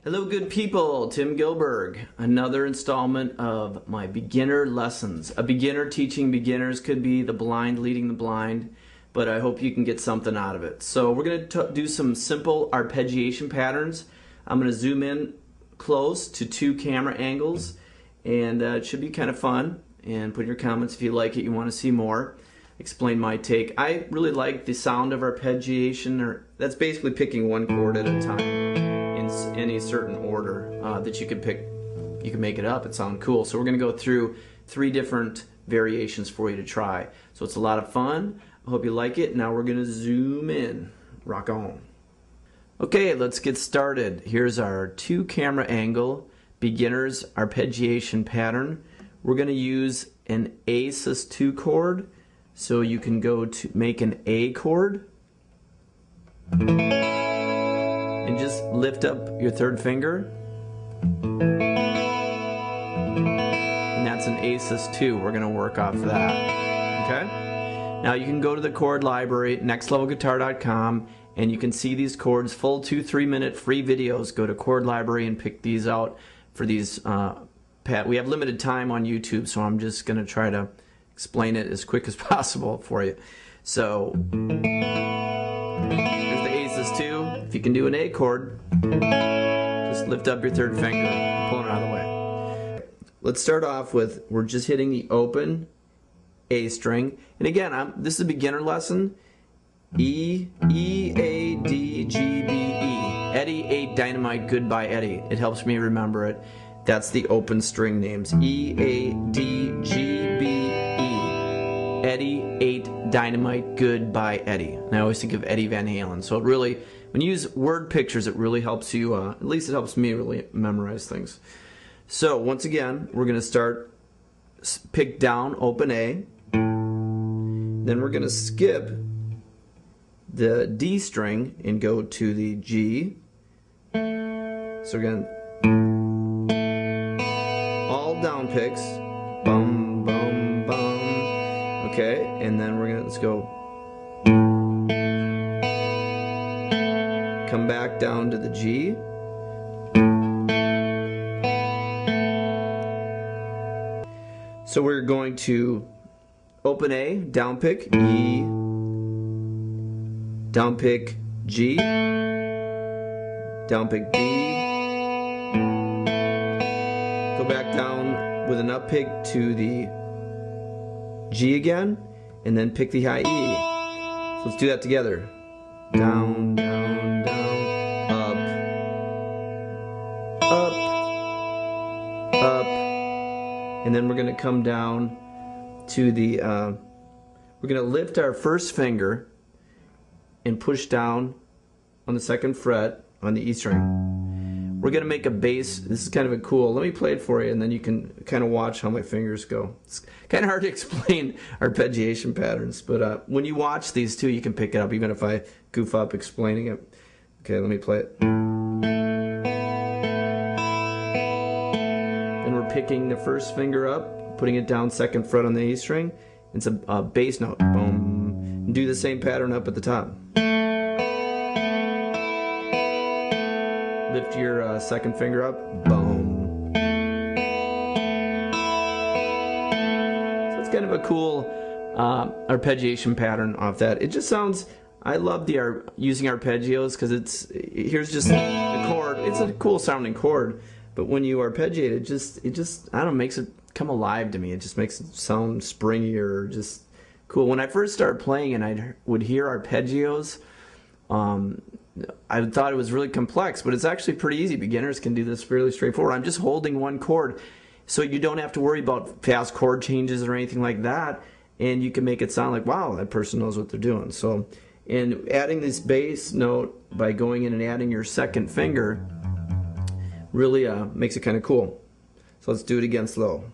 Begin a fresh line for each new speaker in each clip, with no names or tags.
Hello good people, Tim Gilberg. Another installment of my beginner lessons. A beginner teaching beginners could be the blind leading the blind, but I hope you can get something out of it. So we're going to do some simple arpeggiation patterns. I'm going to zoom in close to 2 camera angles, and it should be kind of fun. And put in your comments if you like it, you want to see more. Explain my take. I really like the sound of arpeggiation, or that's basically picking one chord at a time in any certain order that you can pick. You can make it up, it sounds cool. So we're going to go through 3 different variations for you to try. So it's a lot of fun. I hope you like it. Now we're going to zoom in. Rock on. Okay, let's get started. Here's our 2 camera angle beginners arpeggiation pattern. We're going to use an A sus2 chord. So you can go to make an A chord and just lift up your 3rd finger, and that's an A sus2. We're going to work off that. Okay? Now you can go to the chord library, nextlevelguitar.com, and you can see these chords, full 2-3 minute free videos. Go to chord library and pick these out for these. We have limited time on YouTube, so I'm just going to try to explain it as quick as possible for you. So here's the A sus2. If you can do an A chord, just lift up your 3rd finger, pull it out of the way. Let's start off with, we're just hitting the open A string. And again, this is a beginner lesson. E, E, A, D, G, B, E. Eddie ate dynamite, goodbye Eddie. It helps me remember it. That's the open string names. E, A, D, G, B, E. Eddie ate dynamite, goodbye Eddie. And I always think of Eddie Van Halen. So it really, when you use word pictures, it really helps you, at least it helps me really memorize things. So once again, we're going to start, pick down, open A. Then we're going to skip the D string and go to the G. So again, all down picks, bum, bum, bum. Okay, and then we're gonna, let's go, come back down to the G. So we're going to open A, down pick, E, down pick, G, down pick, D, go back down with an up pick to the G again, and then pick the high E. So let's do that together. Down, down, down, up, up, and then we're going to come down to the, we're going to lift our 1st finger and push down on the 2nd fret on the E string. We're going to make a bass. This is kind of a cool, let me play it for you and then you can kind of watch how my fingers go. It's kind of hard to explain arpeggiation patterns, but when you watch these too, you can pick it up even if I goof up explaining it. Okay, let me play it. And we're picking the 1st finger up, putting it down 2nd fret on the E string. It's a bass note. Boom. And do the same pattern up at the top. Lift your 2nd finger up, boom. So it's kind of a cool arpeggiation pattern off that. It just sounds, I love the using arpeggios because here's just the chord. It's a cool sounding chord, but when you arpeggiate it just I don't know, makes it come alive to me. It just makes it sound springier, just cool. When I first started playing and I would hear arpeggios, I thought it was really complex, but it's actually pretty easy. Beginners can do this fairly straightforward. I'm just holding one chord, so you don't have to worry about fast chord changes or anything like that, and you can make it sound like, wow, that person knows what they're doing. So, and adding this bass note by going in and adding your 2nd finger really makes it kind of cool. So let's do it again slow.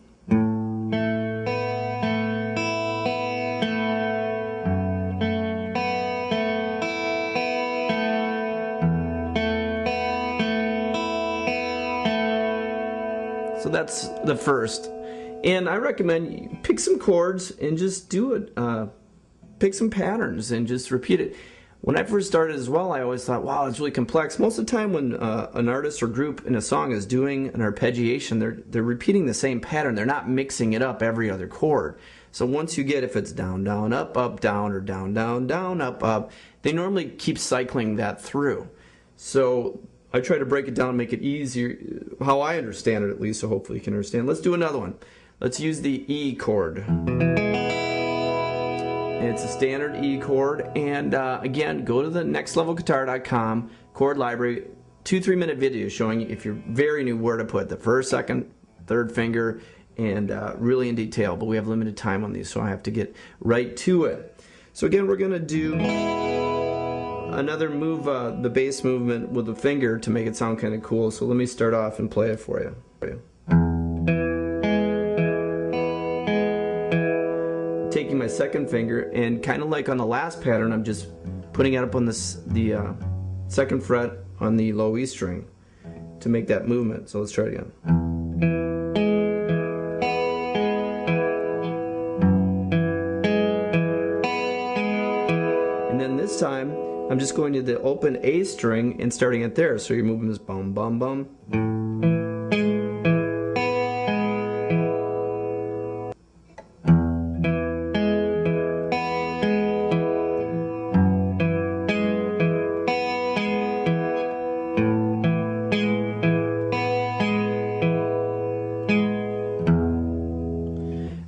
So that's the 1st. And I recommend you pick some chords and just do it. Pick some patterns and just repeat it. When I first started as well, I always thought, wow, it's really complex. Most of the time when an artist or group in a song is doing an arpeggiation, they're repeating the same pattern. They're not mixing it up every other chord. So once you get, if it's down, down, up, down, or down, down, down, up, they normally keep cycling that through. So I try to break it down and make it easier, how I understand it at least, so hopefully you can understand. Let's do another one. Let's use the E chord. It's a standard E chord, and again, go to the nextlevelguitar.com chord library, 2-3 minute video showing you, if you're very new, where to put the first, second, third finger, and really in detail, but we have limited time on these, so I have to get right to it. So again, we're going to do another move, the bass movement with the finger to make it sound kind of cool. So let me start off and play it for you. Taking my second finger, and kind of like on the last pattern, I'm just putting it up on the second fret on the low E string to make that movement. So let's try it again. And then this time, I'm just going to the open A string and starting it there. So you're moving this bum, bum, bum.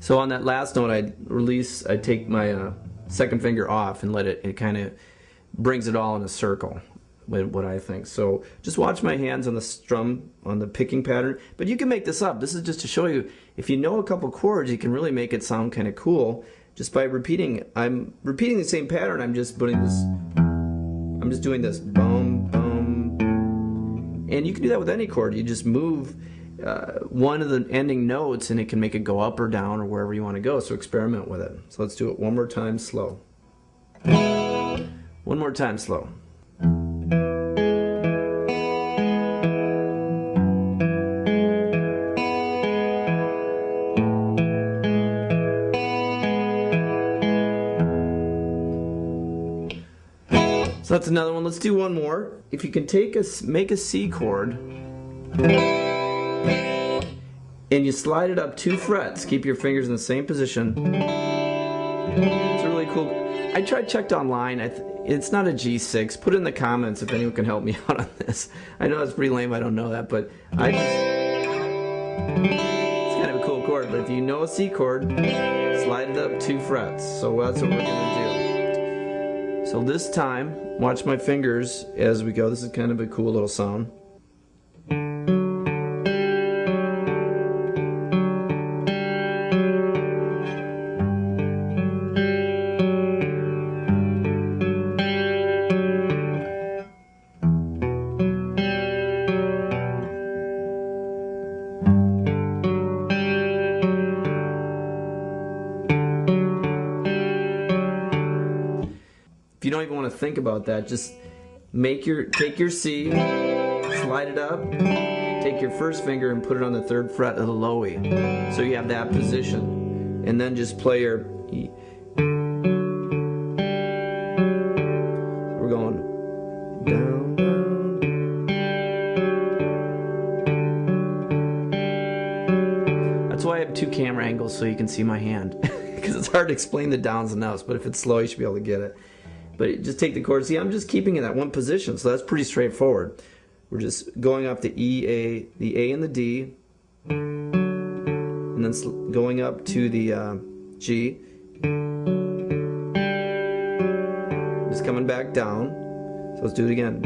So on that last note, I take my second finger off and let it kind of brings it all in a circle, what I think. So just watch my hands on the strum, on the picking pattern, but you can make this up. This is just to show you, if you know a couple chords, you can really make it sound kind of cool just by repeating. I'm repeating the same pattern, I'm just doing this bum, bum, and you can do that with any chord. You just move one of the ending notes and it can make it go up or down or wherever you want to go, so experiment with it. So let's do it one more time slow. One more time slow. So that's another one. Let's do one more. If you can make a C chord and you slide it up 2 frets, keep your fingers in the same position. It's really cool. I checked online. It's not a G6. Put it in the comments if anyone can help me out on this. I know it's pretty lame, I don't know that, but it's kind of a cool chord. But if you know a C chord, slide it up 2 frets. So that's what we're gonna do. So this time, watch my fingers as we go. This is kind of a cool little sound. If you don't even want to think about that, just take your C, slide it up, take your first finger and put it on the 3rd fret of the low E. So you have that position. And then just play your E. We're going down, down. That's why I have 2 camera angles, so you can see my hand. Because it's hard to explain the downs and outs, but if it's slow, you should be able to get it. But just take the chord. See, I'm just keeping in that one position, so that's pretty straightforward. We're just going up the E, the A and the D, and then going up to the G, just coming back down. So let's do it again.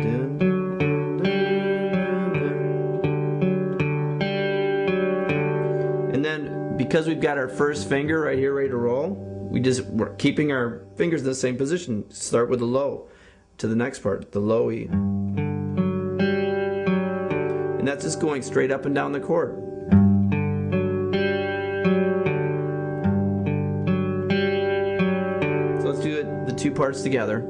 And then, because we've got our first finger right here ready to roll, we're keeping our fingers in the same position. Start with the low to the next part, the low E. And that's just going straight up and down the chord. So let's do it, the 2 parts together.